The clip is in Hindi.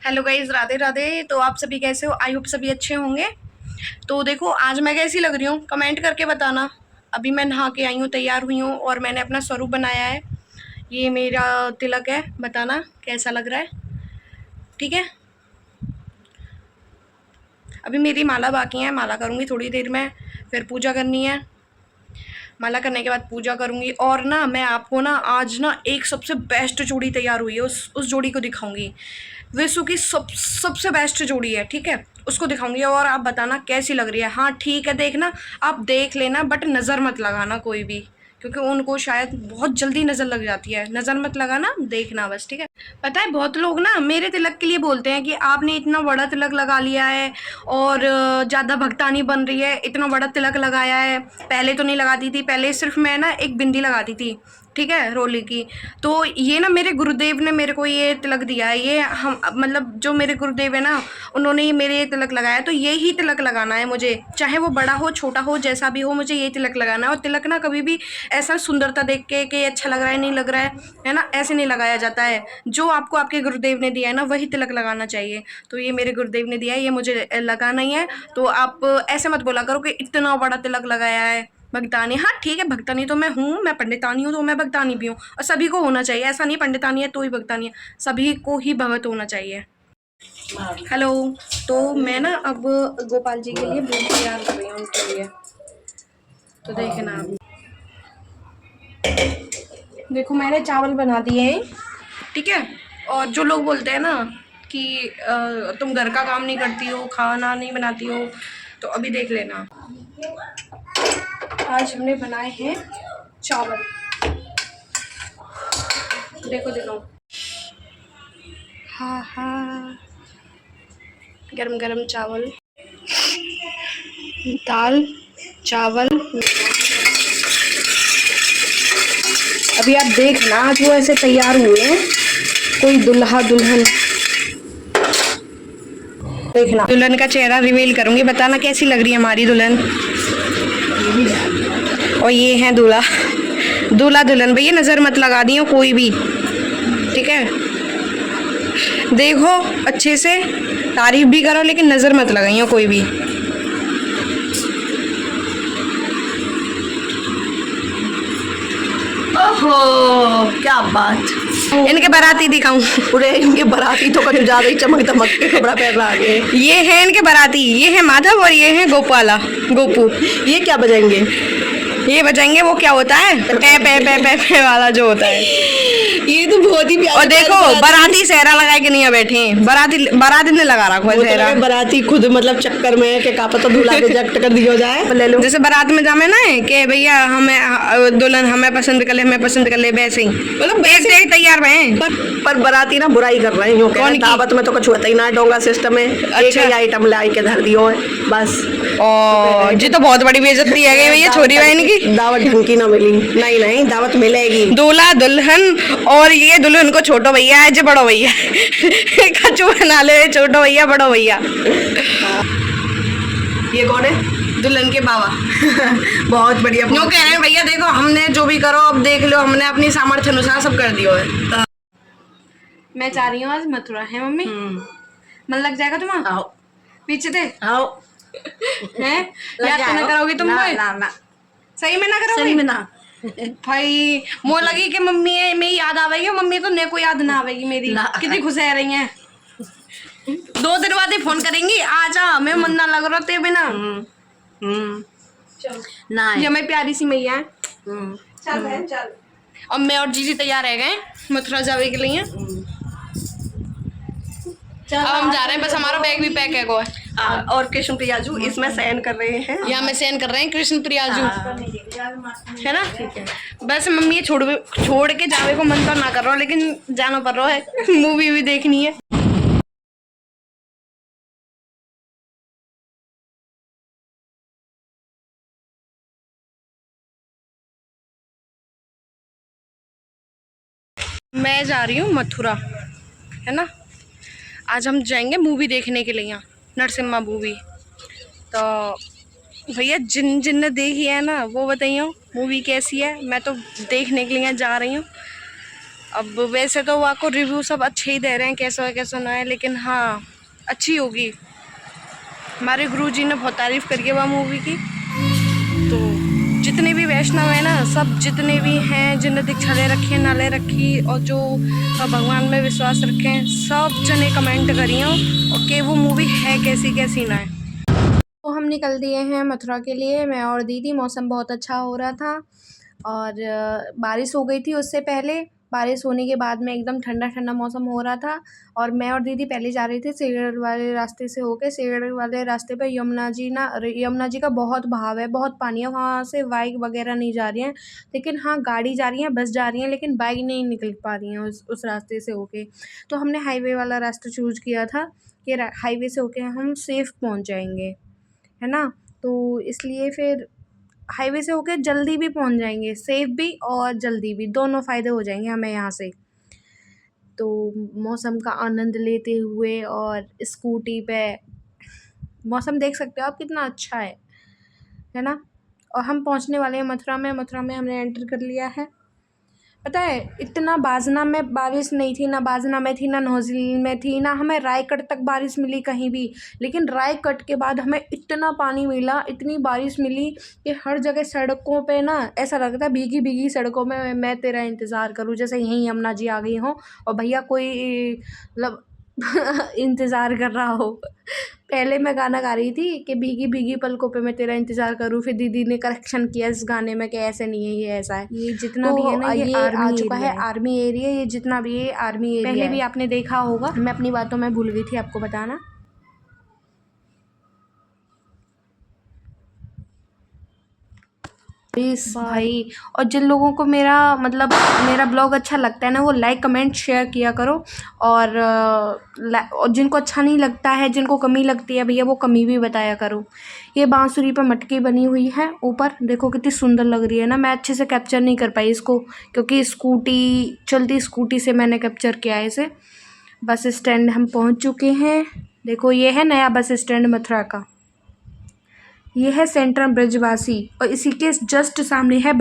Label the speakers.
Speaker 1: Hello guys, Radhe Radhe. तो आप सभी कैसे हो? आई होप सभी अच्छे होंगे। तो देखो आज मैं कैसी लग रही हूँ कमेंट करके बताना। अभी मैं नहा के आई हूँ, तैयार हुई हूँ और मैंने अपना स्वरूप बनाया है। ये मेरा तिलक है, बताना कैसा लग रहा है। ठीक है, अभी मेरी माला बाकी है, माला करूँगी थोड़ी देर में, फिर पूजा करनी है। माला करने के बाद पूजा करूँगी। और ना मैं आपको ना आज ना एक सबसे बेस्ट जोड़ी तैयार हुई है, उस जोड़ी को दिखाऊंगी। विश्व की सबसे बेस्ट जोड़ी है, ठीक है, उसको दिखाऊंगी और आप बताना कैसी लग रही है। हाँ ठीक है, देखना, आप देख लेना बट नज़र मत लगाना कोई भी, क्योंकि उनको शायद बहुत जल्दी नज़र लग जाती है। नज़र मत लगाना, देखना बस, ठीक है। पता है बहुत लोग ना मेरे तिलक के लिए बोलते हैं कि आपने इतना बड़ा तिलक लगा लिया है और ज़्यादा भगतानी बन रही है, इतना बड़ा तिलक लगाया है। पहले तो नहीं लगाती थी, पहले सिर्फ मैं ना एक बिंदी लगाती थी, ठीक है, रोली की। तो ये ना मेरे गुरुदेव ने मेरे को ये तिलक दिया है। ये हम मतलब जो मेरे गुरुदेव है ना, उन्होंने ही मेरे ये तिलक लगाया। तो ये ही तिलक लगाना है मुझे, चाहे वो बड़ा हो छोटा हो जैसा भी हो, मुझे ये तिलक लगाना है। और तिलक ना कभी भी ऐसा सुंदरता देख के कि अच्छा लग रहा है नहीं लग रहा है ना, ऐसे नहीं लगाया जाता है। जो आपको आपके गुरुदेव ने दिया है ना, वही तिलक लगाना चाहिए। तो ये मेरे गुरुदेव ने दिया है, ये मुझे लगाना ही है। तो आप ऐसे मत बोला करो कि इतना बड़ा तिलक लगाया है भगतानी। हाँ ठीक है, भगतानी तो मैं हूँ, मैं पंडितानी हूँ तो मैं भगतानी भी हूँ, और सभी को होना चाहिए। ऐसा नहीं पंडितानी है तो ही भगतानी है, सभी को ही भगत होना चाहिए। हेलो। तो मैं ना अब गोपाल जी के लिए भोग तैयार कर रही हूँ उनके लिए। तो देखना आप, देखो मैंने चावल बना दिए हैं, ठीक है। और जो लोग बोलते हैं ना कि तुम घर का काम नहीं करती हो, खाना नहीं बनाती हो, तो अभी देख लेना, आज हमने बनाए हैं चावल। देखो देखो, हाँ हाँ, गरम गरम चावल, दाल चावल। अभी आप देखना, आज वो ऐसे तैयार हुए हैं, कोई दुल्हा दुल्हन। देखना दुल्हन का चेहरा रिवील करूंगी, बताना कैसी लग रही है हमारी दुल्हन। और ये है दूल्हा, दूल्हा दुल्हन। भैया नज़र मत लगा दियो कोई भी, ठीक है। देखो अच्छे से, तारीफ भी करो लेकिन नज़र मत लगाइयो कोई भी।
Speaker 2: ओहो क्या बात।
Speaker 1: इनके बाराती दिखाऊं?
Speaker 2: पूरे इनके बाराती तो कुछ ज्यादा ही चमक दमक के कपड़ा पहन आ गए।
Speaker 1: ये है इनके बाराती, ये है माधव और ये है गोपाला, गोपू।
Speaker 2: ये क्या बजाएंगे?
Speaker 1: ये बजाएंगे वो क्या होता है, पे पे पे पे पे वाला जो होता है।
Speaker 2: ये तो बहुत ही प्यारी।
Speaker 1: और देखो बाराती सेहरा लगाए के नहीं बैठे हैं, बाराती ने लगा रखा है सेहरा।
Speaker 2: बाराती खुद मतलब चक्कर में के का पता दूल्हा रिजेक्ट कर दिया जाए। ले लो
Speaker 1: जैसे बारात में जामे ना कि भैया हमें दुल्हन हमें पसंद कर ले, हमें पसंद कर ले, वैसे ही मतलब वैसे तैयार रहे।
Speaker 2: पर बाराती ना बुराई कर रहे हैं, कौन दावत में तो कुछ होता ही ना, डोंगा सिस्टम है। अच्छा ही आइटम लाई के धर दियो है बस।
Speaker 1: और जी तो बहुत बड़ी बेइज्जती है गई भैया छोरी बहन की।
Speaker 2: दावत ढंग की ना मिली। नहीं नहीं, दावत मिलेगी।
Speaker 1: दूल्हा दुल्हन और ये दुल्हन को छोटो भैया है, जो बड़ो भैया कचू बना ले, छोटो भैया बड़ो भैया।
Speaker 2: ये कौन है?
Speaker 1: दुल्हन के बाबा।
Speaker 2: बहुत बढ़िया।
Speaker 1: जो कह रहे हैं भैया देखो हमने जो भी करो अब देख लो, हमने अपनी सामर्थ्य अनुसार सब कर दिया है। मैं चाह रही हूँ आज मथुरा, है मम्मी? मन लग जाएगा तुम्हारा?
Speaker 2: आओ
Speaker 1: पीछे थे
Speaker 2: आओ।
Speaker 1: हैं? याद तो ना करोगी तुम?
Speaker 2: ना ना,
Speaker 1: सही में ना करोगी?
Speaker 2: सही में ना।
Speaker 1: भाई मुझे लगी कि मम्मी है मेरी याद आवेगी, मम्मी तो ने को याद ना आवेगी मेरी। कितनी खुश रह रही हैं। 2 दिन बाद ही फोन करेंगी, आजा मैं मन ना लग रहा तेरे बिना।
Speaker 2: ना
Speaker 1: ये हमारी प्यारी सी मैया है।
Speaker 2: चल बहन चल।
Speaker 1: अब मैं और जीजी तैयार रह गए मथुरा जाने के लिए। अब हम जा रहे हैं, बस हमारा बैग भी पैक है को है।
Speaker 2: और कृष्ण प्रियाजू इसमें शयन कर रहे हैं।
Speaker 1: यहाँ में शयन कर रहे हैं कृष्ण प्रियाजू, है ना? ठीक है। बस मम्मी ये छोड़ के जावे को मन तो ना कर रहा हो, लेकिन जाना पड़ रहा है, मूवी भी देखनी है। मैं जा रही हूँ मथुरा, है ना। आज हम जाएंगे मूवी देखने के लिए, यहाँ नरसिम्हा मूवी। तो भैया जिन ने देखी है ना वो बताइए मूवी कैसी है। मैं तो देखने के लिए जा रही हूँ। अब वैसे तो वो आपको रिव्यू सब अच्छे ही दे रहे हैं, कैसा है कैसा ना है, लेकिन हाँ अच्छी होगी। हमारे गुरुजी ने बहुत तारीफ़ करी है वह मूवी की। तो जितने भी वैष्णव है ना, सब जितने भी हैं जिन्हें दीक्षा ले रखी है ना ले रखी, और जो भगवान में विश्वास रखे हैं, सब जने कमेंट करिए और कि वो मूवी है कैसी कैसी ना है। तो हम निकल दिए हैं मथुरा के लिए, मैं और दीदी। मौसम बहुत अच्छा हो रहा था और बारिश हो गई थी उससे पहले। बारिश होने के बाद में एकदम ठंडा ठंडा मौसम हो रहा था और मैं और दीदी पहले जा रहे थे सीगढ़ वाले रास्ते से होके। सीगढ़ वाले रास्ते पे यमुना जी का बहुत बहाव है, बहुत पानी है, वहाँ से बाइक वगैरह नहीं जा रही हैं, लेकिन हाँ गाड़ी जा रही है, बस जा रही है, लेकिन बाइक नहीं निकल पा रही हैं उस रास्ते से होके। तो हमने हाईवे वाला रास्ता चूज़ किया था कि हाईवे से होके हम सेफ़ पहुँच जाएंगे, है ना। तो इसलिए फिर हाईवे से होके जल्दी भी पहुंच जाएंगे, सेफ भी और जल्दी भी, दोनों फ़ायदे हो जाएंगे हमें यहाँ से। तो मौसम का आनंद लेते हुए और स्कूटी पे, मौसम देख सकते हो आप कितना अच्छा है ना। और हम पहुँचने वाले हैं मथुरा में। मथुरा में हमने एंटर कर लिया है। पता है इतना बाजना में बारिश नहीं थी, ना बाजना में थी, ना नौजील में थी, ना हमें रायकट तक बारिश मिली कहीं भी। लेकिन रायकट के बाद हमें इतना पानी मिला, इतनी बारिश मिली कि हर जगह सड़कों पे ना ऐसा लगता है भीगी भीगी सड़कों में मैं तेरा इंतज़ार करूँ, जैसे यहीं यमुना जी आ गई हो और भैया कोई मतलब इंतज़ार कर रहा हो। पहले मैं गाना गा रही थी कि भीगी भीगी पलकों पे मैं तेरा इंतज़ार करूँ, फिर दीदी ने करेक्शन किया इस गाने में कि ऐसे नहीं है, ये ऐसा है। ये जितना भी है ना, ये आ चुका है आर्मी एरिया। ये जितना भी है आर्मी एरिया पहले भी आपने देखा होगा, मैं अपनी बातों में भूल गई थी आपको बताना। भाई, और जिन लोगों को मेरा ब्लॉग अच्छा लगता है ना, वो लाइक कमेंट शेयर किया करो। और जिनको अच्छा नहीं लगता है, जिनको कमी लगती है भैया, वो कमी भी बताया करो। ये बांसुरी पर मटकी बनी हुई है ऊपर, देखो कितनी सुंदर लग रही है ना। मैं अच्छे से कैप्चर नहीं कर पाई इसको, क्योंकि चलती स्कूटी से मैंने कैप्चर किया है इसे। बस स्टैंड हम पहुँच चुके हैं। देखो ये है नया बस स्टैंड मथुरा का। ये है सेंट्रल ब्रिजवासी और इसी के जस्ट सामने है